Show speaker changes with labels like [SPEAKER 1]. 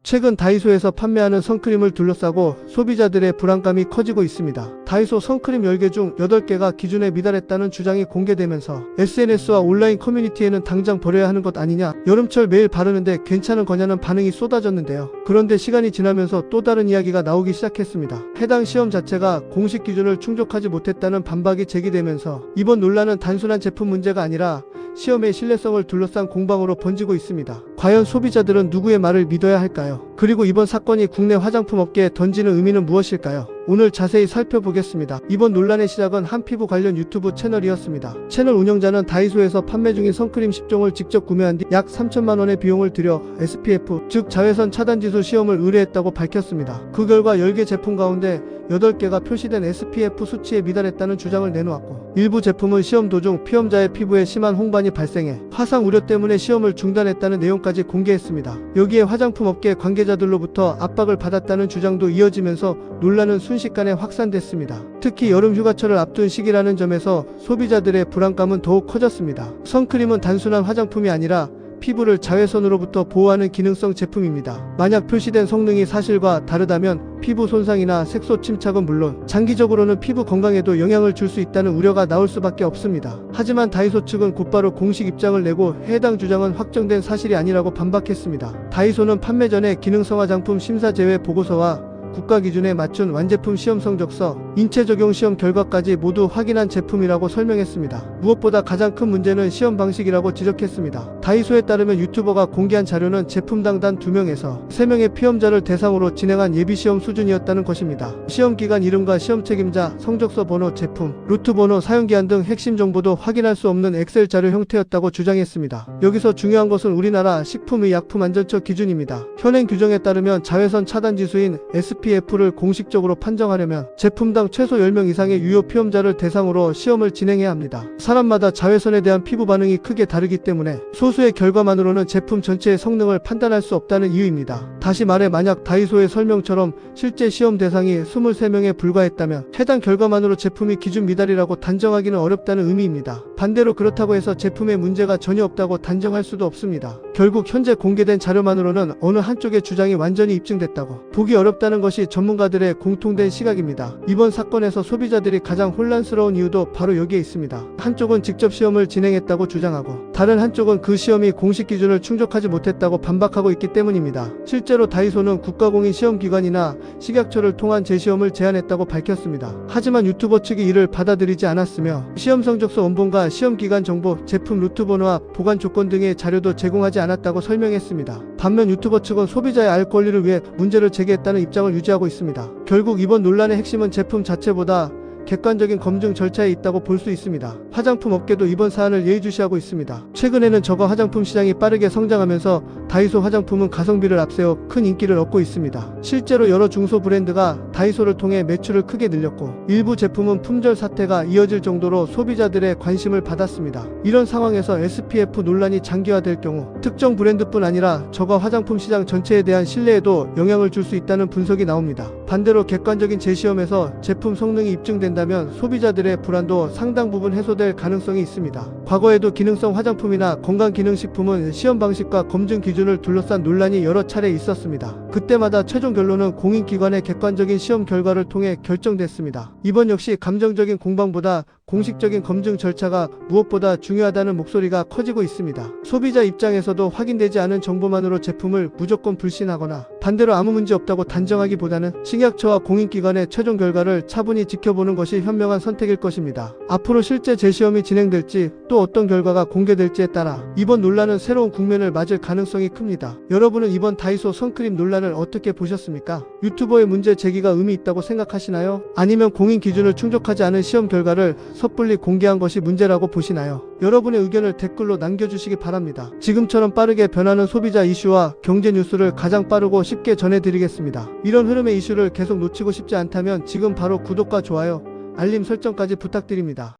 [SPEAKER 1] 최근 다이소에서 판매하는 선크림을 둘러싸고 소비자들의 불안감이 커지고 있습니다. 다이소 선크림 10개 중 8개가 기준에 미달했다는 주장이 공개되면서 SNS와 온라인 커뮤니티에는 당장 버려야 하는 것 아니냐, 여름철 매일 바르는데 괜찮은 거냐는 반응이 쏟아졌는데요. 그런데 시간이 지나면서 또 다른 이야기가 나오기 시작했습니다. 해당 시험 자체가 공식 기준을 충족하지 못했다는 반박이 제기되면서 이번 논란은 단순한 제품 문제가 아니라 시험의 신뢰성을 둘러싼 공방으로 번지고 있습니다. 과연 소비자들은 누구의 말을 믿어야 할까요? 그리고 이번 사건이 국내 화장품 업계에 던지는 의미는 무엇일까요? 오늘 자세히 살펴보겠습니다. 이번 논란의 시작은 한 피부 관련 유튜브 채널이었습니다. 채널 운영자는 다이소에서 판매 중인 선크림 10종을 직접 구매한 뒤 약 3천만 원의 비용을 들여 SPF, 즉 자외선 차단지수 시험을 의뢰했다고 밝혔습니다. 그 결과 10개 제품 가운데 8개가 표시된 SPF 수치에 미달했다는 주장을 내놓았고, 일부 제품은 시험 도중 피험자의 피부에 심한 홍반이 발생해 화상 우려 때문에 시험을 중단했다는 내용까지 공개했습니다. 여기에 화장품 업계 관계자들로부터 압박을 받았다는 주장도 이어지면서 논란은 순식간에 확산됐습니다. 특히 여름 휴가철을 앞둔 시기라는 점에서 소비자들의 불안감은 더욱 커졌습니다. 선크림은 단순한 화장품이 아니라 피부를 자외선으로부터 보호하는 기능성 제품입니다. 만약 표시된 성능이 사실과 다르다면 피부 손상이나 색소 침착은 물론 장기적으로는 피부 건강에도 영향을 줄 수 있다는 우려가 나올 수밖에 없습니다. 하지만 다이소 측은 곧바로 공식 입장을 내고 해당 주장은 확정된 사실이 아니라고 반박했습니다. 다이소는 판매 전에 기능성 화장품 심사 제외 보고서와 국가 기준에 맞춘 완제품 시험 성적서, 인체 적용 시험 결과까지 모두 확인한 제품이라고 설명했습니다. 무엇보다 가장 큰 문제는 시험 방식이라고 지적했습니다. 다이소에 따르면 유튜버가 공개한 자료는 제품당 단 2명에서 3명의 피험자를 대상으로 진행한 예비시험 수준이었다는 것입니다. 시험 기간 이름과 시험 책임자, 성적서 번호, 제품, 루트 번호, 사용기한 등 핵심 정보도 확인할 수 없는 엑셀 자료 형태였다고 주장했습니다. 여기서 중요한 것은 우리나라 식품의약품안전처 기준입니다. 현행 규정에 따르면 자외선 차단 지수인 SPF를 공식적으로 판정하려면 제품당 최소 10명 이상의 유효 피험자를 대상으로 시험을 진행해야 합니다. 사람마다 자외선에 대한 피부 반응이 크게 다르기 때문에 소수의 결과만으로는 제품 전체의 성능을 판단할 수 없다는 이유입니다. 다시 말해 만약 다이소의 설명처럼 실제 시험 대상이 23명에 불과했다면 해당 결과만으로 제품이 기준 미달이라고 단정하기는 어렵다는 의미입니다. 반대로 그렇다고 해서 제품에 문제가 전혀 없다고 단정할 수도 없습니다. 결국 현재 공개된 자료만으로는 어느 한쪽의 주장이 완전히 입증됐다고 보기 어렵다는 것이 전문가들의 공통된 시각입니다. 이번 사건에서 소비자들이 가장 혼란스러운 이유도 바로 여기에 있습니다. 한쪽은 직접 시험을 진행했다고 주장하고 다른 한쪽은 그 시험이 공식 기준을 충족하지 못했다고 반박하고 있기 때문입니다. 실제로 다이소는 국가공인 시험기관이나 식약처를 통한 재시험을 제안했다고 밝혔습니다. 하지만 유튜버 측이 이를 받아들이지 않았으며 시험 성적서 원본과 시험기간 정보, 제품 루트 번호와 보관 조건 등의 자료도 제공하지 않았다고 설명했습니다. 반면 유튜버 측은 소비자의 알 권리를 위해 문제를 제기했다는 입장을 유지하고 있습니다. 결국 이번 논란의 핵심은 제품 자체보다 객관적인 검증 절차에 있다고 볼 수 있습니다. 화장품 업계도 이번 사안을 예의주시하고 있습니다. 최근에는 저가 화장품 시장이 빠르게 성장하면서 다이소 화장품은 가성비를 앞세워 큰 인기를 얻고 있습니다. 실제로 여러 중소 브랜드가 다이소를 통해 매출을 크게 늘렸고 일부 제품은 품절 사태가 이어질 정도로 소비자들의 관심을 받았습니다. 이런 상황에서 SPF 논란이 장기화될 경우 특정 브랜드뿐 아니라 저가 화장품 시장 전체에 대한 신뢰에도 영향을 줄 수 있다는 분석이 나옵니다. 반대로 객관적인 재시험에서 제품 성능이 입증된다면 소비자들의 불안도 상당 부분 해소될 가능성이 있습니다. 과거에도 기능성 화장품이나 건강기능식품은 시험 방식과 검증 기준을 둘러싼 논란이 여러 차례 있었습니다. 그때마다 최종 결론은 공인기관의 객관적인 시험 결과를 통해 결정됐습니다. 이번 역시 감정적인 공방보다 공식적인 검증 절차가 무엇보다 중요하다는 목소리가 커지고 있습니다. 소비자 입장에서도 확인되지 않은 정보만으로 제품을 무조건 불신하거나 반대로 아무 문제 없다고 단정하기보다는 식약처와 공인기관의 최종 결과를 차분히 지켜보는 것이 현명한 선택일 것입니다. 앞으로 실제 재시험이 진행될지 또 어떤 결과가 공개될지에 따라 이번 논란은 새로운 국면을 맞을 가능성이 큽니다. 여러분은 이번 다이소 선크림 논란을 어떻게 보셨습니까? 유튜버의 문제 제기가 의미 있다고 생각하시나요? 아니면 공인 기준을 충족하지 않은 시험 결과를 섣불리 공개한 것이 문제라고 보시나요? 여러분의 의견을 댓글로 남겨주시기 바랍니다. 지금처럼 빠르게 변하는 소비자 이슈와 경제 뉴스를 가장 빠르고 쉽게 전해드리겠습니다. 이런 흐름의 이슈를 계속 놓치고 싶지 않다면 지금 바로 구독과 좋아요, 알림 설정까지 부탁드립니다.